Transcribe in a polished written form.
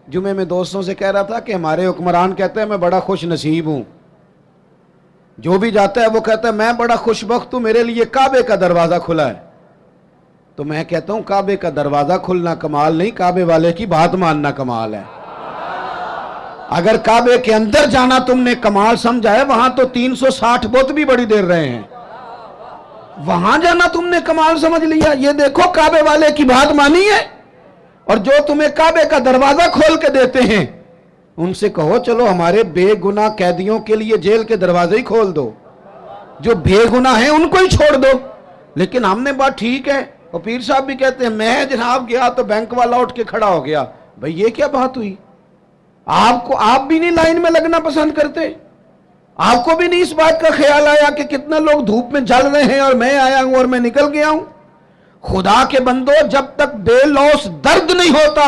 جمعے میں دوستوں سے کہہ رہا تھا کہ ہمارے حکمران کہتے ہیں میں بڑا خوش نصیب ہوں، جو بھی جاتا ہے وہ کہتا ہے میں بڑا خوش بخت ہوں، میرے لیے کعبے کا دروازہ کھلا ہے۔ تو میں کہتا ہوں کعبے کا دروازہ کھلنا کمال نہیں، کعبے والے کی بات ماننا کمال ہے۔ اگر کعبے کے اندر جانا تم نے کمال سمجھا ہے، وہاں تو 360 بت بھی بڑی دیر رہے ہیں، وہاں جانا تم نے کمال سمجھ لیا۔ یہ دیکھو کعبے والے کی بات مانی ہے، اور جو تمہیں کعبے کا دروازہ کھول کے دیتے ہیں ان سے کہو چلو ہمارے بے گناہ قیدیوں کے لیے جیل کے دروازے ہی کھول دو، جو بے گناہ ہیں ان کو ہی چھوڑ دو۔ لیکن ہم نے بات ٹھیک ہے، اور پیر صاحب بھی کہتے ہیں میں جناب گیا تو بینک والا اٹھ کے کھڑا ہو گیا۔ بھئی یہ کیا بات ہوئی؟ آپ بھی نہیں لائن میں لگنا پسند کرتے؟ آپ کو بھی نہیں اس بات کا خیال آیا کہ کتنے لوگ دھوپ میں جل رہے ہیں اور میں آیا ہوں اور میں نکل گیا ہوں؟ خدا کے بندو، جب تک بے لوث درد نہیں ہوتا